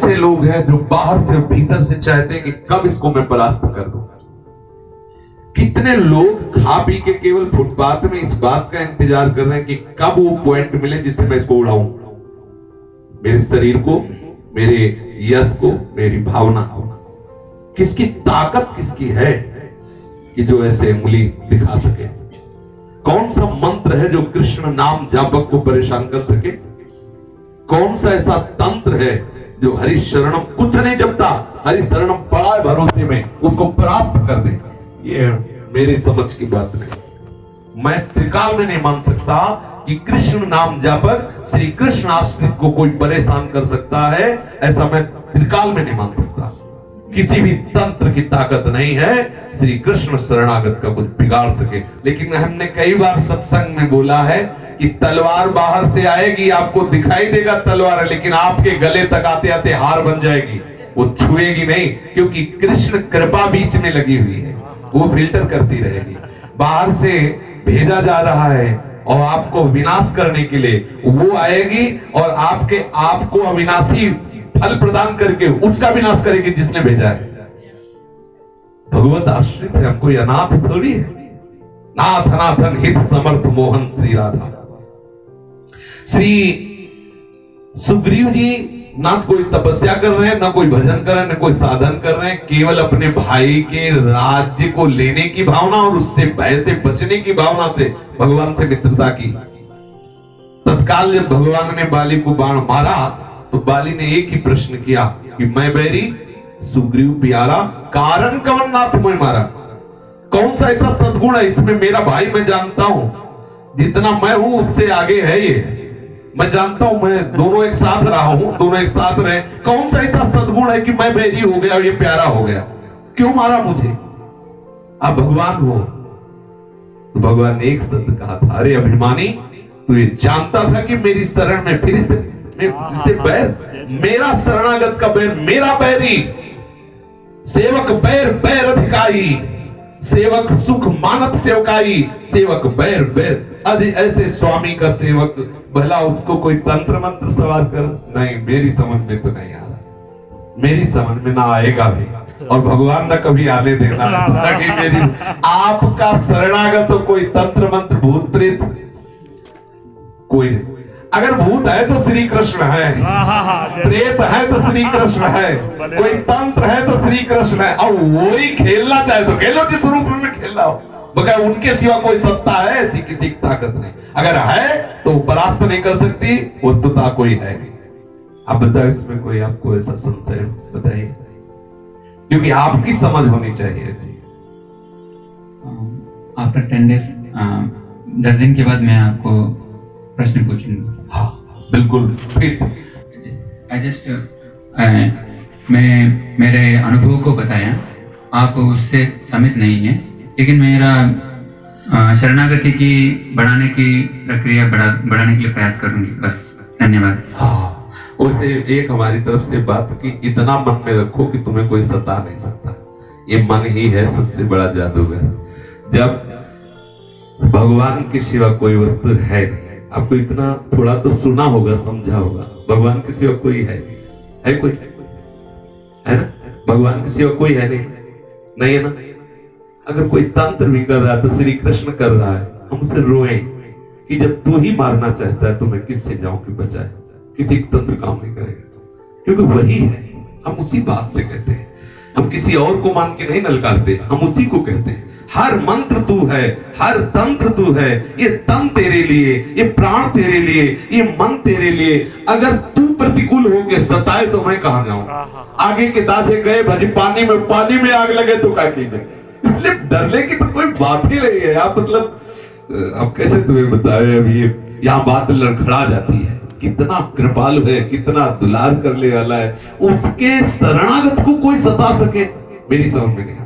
ऐसे लोग हैं जो बाहर से भीतर से चाहते हैं कि कब इसको मैं परास्त कर दूं। कितने लोग खा पी के केवल फुटपाथ में इस बात का इंतजार कर रहे हैं कि कब वो पॉइंट मिले जिससे मैं इसको उड़ाऊं, मेरे शरीर को, मेरे यश को, मेरी भावना को। किसकी ताकत किसकी है कि जो ऐसे उंगली दिखा सके? कौन सा मंत्र है जो कृष्ण नाम जापक को परेशान कर सके? कौन सा ऐसा तंत्र है जो हरि शरणम कुछ नहीं जपता, हरि शरणम पड़ा है भरोसे में, उसको परास्त कर दे? ये मेरी समझ की बात नहीं। मैं त्रिकाल में नहीं मान सकता कि कृष्ण नाम जापक श्री कृष्ण आश्रित को कोई परेशान कर सकता है, ऐसा मैं त्रिकाल में नहीं मान सकता। किसी भी तंत्र की ताकत नहीं है श्री कृष्ण शरणागत का कुछ बिगाड़ सके। लेकिन हमने कई बार सत्संग में बोला है कि तलवार बाहर से आएगी, आपको दिखाई देगा तलवार, लेकिन आपके गले तक आते आते हार बन जाएगी, वो छुएगी नहीं, क्योंकि कृष्ण कृपा बीच में लगी हुई है, वो फिल्टर करती रहेगी। बाहर से भेजा जा रहा है और आपको विनाश करने के लिए वो आएगी और आपके आपको अविनाशी फल प्रदान करके उसका विनाश करेगी जिसने भेजा है। भगवत आश्रित है, हम कोई अनाथ थोड़ी है। नाथ अनाथन हित समर्थ मोहन श्री राधा। श्री सुग्रीव जी ना कोई तपस्या कर रहे हैं, ना कोई भजन कर रहे हैं, ना कोई साधन कर रहे हैं, केवल अपने भाई के राज्य को लेने की भावना और उससे भय से बचने की भावना से भगवान से मित्रता की। तत्काल जब भगवान ने बाली को बाण मारा तो बाली ने एक ही प्रश्न किया कि मैं बैरी सुग्रीव प्यारा, कारण कवन ना तुम्हें मारा? कौन सा ऐसा सद्गुण है इसमें? मेरा भाई मैं जानता हूं, जितना मैं हूं उससे आगे है ये, मैं जानता हूं, मैं दोनों एक साथ रहा हूं, दोनों एक साथ रहे। कौन सा ऐसा सद्गुण है कि मैं बैरी हो गया और ये प्यारा हो गया? क्यों मारा मुझे? आप भगवान हो। तो भगवान ने एक शब्द कहा था, अरे अभिमानी, तू ये जानता था कि मेरी शरण में फिर इससे बैर, मेरा शरणागत का बैर, मेरा बैरी, सेवक बैर बैर अधिकारी, सेवक सुख मानत सेवकाई, सेवक बैर बैर अधि। ऐसे स्वामी का सेवक भला उसको कोई तंत्र मंत्र सवार कर? नहीं, मेरी समझ में तो नहीं आ रहा, मेरी समझ में ना आएगा भी, और भगवान न कभी आने देना कि मेरी आपका शरणागत तो कोई तंत्र मंत्र भूत प्रेत कोई नहीं। अगर भूत है तो श्री कृष्ण है, प्रेत है तो श्री कृष्ण है, कोई तंत्र है तो श्री कृष्ण है, और वो ही खेलना चाहे तो खेलो, जिस रूप में खेलना हो। बगैर उनके सिवा कोई सत्ता है ऐसी किसी की ताकत नहीं। अगर है तो परास्त नहीं कर सकती, वस्तुतः कोई है नहीं। आप बताओ इसमें कोई आपको ऐसा संशय बताइए, क्योंकि आपकी समझ होनी चाहिए ऐसी। आफ्टर 10 days 10 दिन के बाद मैं आपको प्रश्न पूछूंगा। हाँ बिल्कुल फिट। आई जस्ट मैं मेरे अनुभव को बताया, आप उससे सहमत नहीं है, लेकिन मेरा शरणागति की बढ़ाने की प्रक्रिया बढ़ाने के लिए प्रयास करूंगी, बस। धन्यवाद। हाँ, उसे एक हमारी तरफ से बात की, इतना मन में रखो कि तुम्हें कोई सता नहीं सकता। ये मन ही है सबसे बड़ा जादूगर। जब भगवान के सिवा कोई वस्तु है नहीं, आपको इतना थोड़ा तो सुना होगा, समझा होगा, भगवान के सिवा कोई है नहीं, है कोई? है ना? भगवान के सिवा कोई है नहीं, नहीं है ना? अगर कोई तंत्र भी कर रहा है तो श्री कृष्ण कर रहा है, हम उसे रोएं कि जब तू ही मारना चाहता है तो मैं किससे जाऊं कि बचाए? किसी तंत्र काम नहीं करेगा, क्योंकि वही है। हम उसी बात से कहते हैं, हम किसी और को मान के नहीं ललकारते, हम उसी को कहते हैं। हर मंत्र तू है, हर तंत्र तू है, ये तन तेरे लिए, ये प्राण तेरे लिए, ये मन तेरे लिए। अगर तू प्रतिकूल होके सताए तो मैं कहां जाऊं? आगे के दाजे गए भजी पानी में आग लगे तो क्या कीजिए? इसलिए डरने की तो कोई बात ही नहीं है। आप मतलब अब कैसे तुम्हें बताए, अब ये यहाँ बात लड़खड़ा जाती है। कितना कृपालु है, कितना दुलार करने वाला है, उसके शरणागत को कोई सता सके, मेरी समझ में नहीं आता।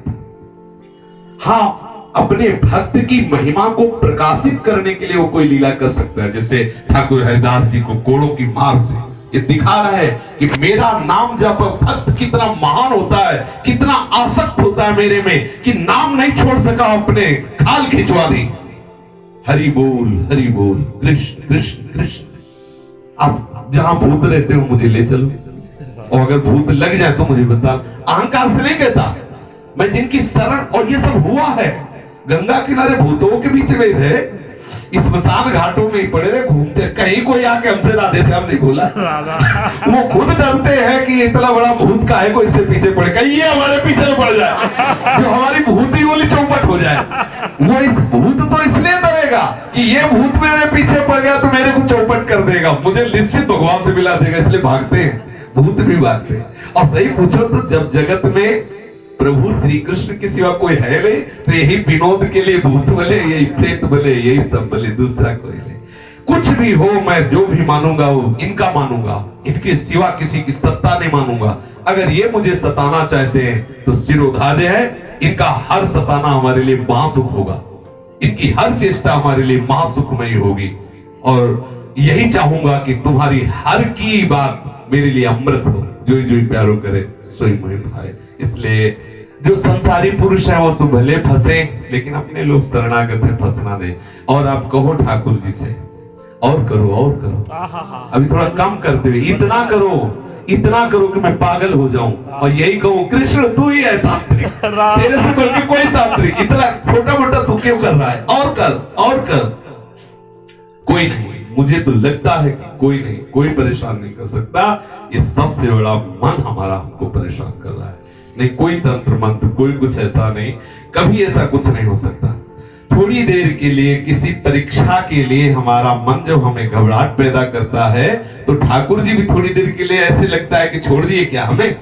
हाँ, अपने भक्त की महिमा को प्रकाशित करने के लिए वो कोई लीला कर सकता है, जैसे ठाकुर हरिदास जी को कोड़ों की मार से ये दिखा रहा है कि मेरा नाम जप भक्त कितना महान होता है, कितना आसक्त होता है मेरे में, कि नाम नहीं छोड़ सका, अपने खाल खिंचवा दी। हरि बोल कृष्ण कृष्ण कृष्ण। आप जहां भूत रहते हो मुझे ले चलो, और अगर भूत लग जाए तो मुझे बता। अहंकार से नहीं कहता मैं, जिनकी शरण, और ये सब हुआ है गंगा किनारे भूतों के बीच में थे, इस स्मशान घाटों में ही पड़े रहे घूमते, कहीं कोई आके हमसे राधे श्याम नहीं बोला। वो खुद डरते हैं कि इतना बड़ा भूत का है, कोई इससे पीछे पड़े, कहीं ये हमारे पीछे पड़ जाए, जो हमारी भूती बोली चौपट हो जाए। वो इस भूत तो इसलिए डरेगा कि ये भूत मेरे पीछे पड़ गया तो मेरे को चौपट कर देगा, मुझे निश्चित भगवान से मिला देगा, इसलिए भागते हैं, भूत भी भागते हैं। और सही पूछो तो जब जगत में प्रभु श्री कृष्ण के सिवा कोई है नहीं, तो यही विनोद के लिए भूत बोले, यही प्रेत बोले, यही सब बोले, दूसरा कोई नहीं। कुछ भी हो, मैं जो भी मानूंगा वो इनका मानूंगा, इनके सिवा किसी की सत्ता नहीं मानूंगा। अगर ये मुझे सताना चाहते हैं तो सिरोधार्य है, इनका हर सताना हमारे लिए महासुख होगा, इनकी हर चेष्टा हमारे लिए महासुखमयी होगी। और यही चाहूंगा कि तुम्हारी हर की बात मेरे लिए अमृत हो, जो जो प्यारो करे सोई मोहि भाए। इसलिए जो संसारी पुरुष है वो तो भले फंसे, लेकिन अपने लोग शरणागत है, फंसना नहीं। और आप कहो ठाकुर जी से और करो और करो, अभी थोड़ा कम करते हुए इतना करो कि मैं पागल हो जाऊं, और यही कहूं कृष्ण तू ही है तांत्रिक, तेरे से बढ़ के कोई तांत्रिक, इतना छोटा मोटा तू क्यों कर रहा है, और कर। कोई नहीं, मुझे तो लगता है कि कोई नहीं, कोई परेशान नहीं कर सकता। ये सबसे बड़ा मन हमारा हमको परेशान कर रहा है, नहीं कोई तंत्र मंत्र, कोई कुछ ऐसा नहीं, कभी ऐसा कुछ नहीं हो सकता। थोड़ी देर के लिए किसी परीक्षा के लिए हमारा मन जब हमें घबराहट पैदा करता है, तो ठाकुर जी भी थोड़ी देर के लिए ऐसे लगता है कि छोड़ दिए क्या हमें,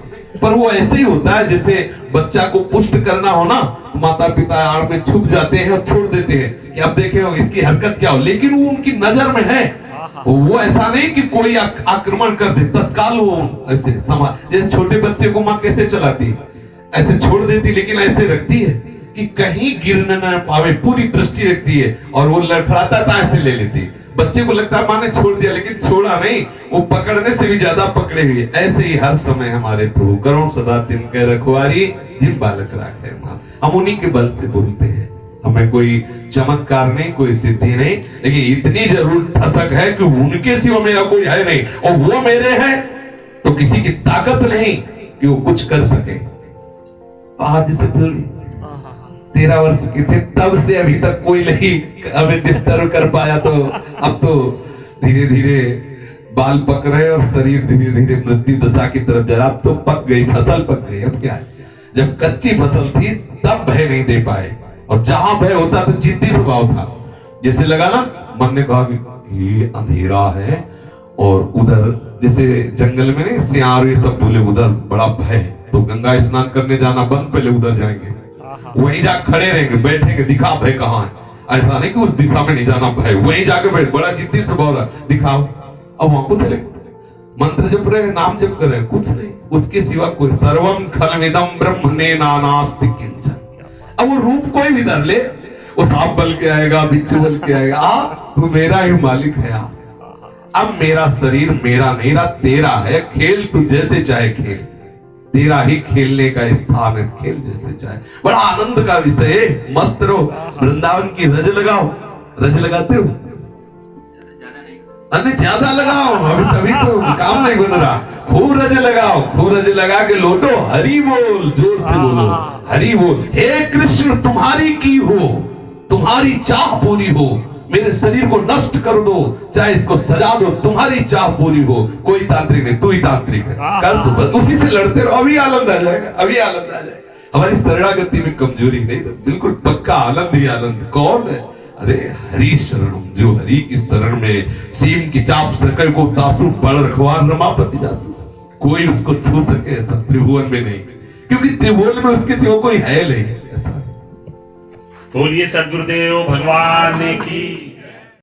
पर वो ऐसे ही होता है जैसे बच्चा को पुष्ट करना हो ना, माता पिता आड़ में छुप जाते हैं और छोड़ देते हैं कि अब देखें इसकी हरकत क्या हो, लेकिन वो उनकी नजर में है। वो ऐसा नहीं कि कोई आक्रमण कर दे, तत्काल वो ऐसे समाज, जैसे छोटे बच्चे को माँ कैसे चलाती है, ऐसे छोड़ देती, लेकिन ऐसे रखती है कि कहीं गिर न पावे, पूरी दृष्टि रखती है, और वो लड़खड़ाता था ऐसे ले लेती। बच्चे को लगता है माँ ने छोड़ दिया, लेकिन छोड़ा नहीं, वो पकड़ने से भी ज्यादा पकड़े हुए। ऐसे ही हर समय हमारे प्रभु करो सदा तिनके रखवारी, जिन बालक राखे मान। हम उन्हीं के बल से बोलते हैं, हमें कोई चमत्कार नहीं, कोई सिद्धि नहीं, लेकिन इतनी जरूर ठसक है कि उनके सिवा मेरा कोई है नहीं, और वो मेरे हैं तो किसी की ताकत नहीं कि वो कुछ कर सके। आज से 13 वर्ष के थे तब से अभी तक कोई नहीं हमें डिस्टर्ब कर पाया, तो अब तो धीरे धीरे बाल पक रहे और शरीर धीरे धीरे मृत्यु दशा की तरफ जा रहा। अब तो पक गई फसल, पक गई, अब क्या है। जब कच्ची फसल थी तब भय नहीं दे पाए, और जहां भय होता तो जिद्दी स्वभाव था। जैसे लगा ना, मन ने कहा कि ये अंधेरा है, और उधर जैसे जंगल में नहीं सियार ये सब बोले उधर बड़ा भय, तो गंगा स्नान करने जाना बंद, पहले उधर जाएंगे, वहीं जा खड़े रहेंगे, बैठेंगे, दिखा भय कहाँ है। ऐसा नहीं कि उस दिशा में नहीं जाना, भय वहीं जाके बैठ, बड़ा जिद्दी स्वभाव रहा, दिखाओ। अब वहां को चले, मंत्र जप रहे, नाम जप कर रहे, कुछ नहीं, उसके सिवा कोई। सर्वम खलमिदं ब्रह्मणे नानास्ति किंचन। अब वो रूप कोई भी धर ले, वो सांप बल के आएगा, बिच्छू बल के आएगा, तू मेरा ही मालिक है। अब मेरा शरीर मेरा नहीं रहा, तेरा है, खेल तू जैसे चाहे खेल, तेरा ही खेलने का स्थान है, खेल जैसे चाहे। बड़ा आनंद का विषय है, मस्त रहो। वृंदावन की रज लगाओ, रज लगाते हो? अरे ज्यादा लगाओ, अभी तभी तो काम नहीं बन रहा। खूब रज लगाओ, खूब रज लगा के लौटो, हरि बोल, जोर से बोलो हरि बोल। हे कृष्ण तुम्हारी की हो, तुम्हारी चाह पूरी हो, मेरे शरीर को नष्ट कर दो, चाहे इसको सजा दो, तुम्हारी चाह पूरी हो। कोई तांत्रिक नहीं, तू ही तांत्रिक है, कर तू, बस उसी से लड़ते रहो, अभी आनंद आ जाएगा, अभी आनंद आ जाएगा। हमारी शरणागति में कमजोरी नहीं, तो बिल्कुल पक्का आनंद ही आनंद। कौन है? अरे हरि शरणम, जो हरि की शरण में सीम की चाप सकल को दासु बल रखवार रमापति जासु, कोई उसको छू सके ऐसा त्रिभुवन में नहीं, क्योंकि त्रिभुवन में उसके सिवा कोई है नहीं ऐसा। बोलिए सद्गुरुदेव भगवान की।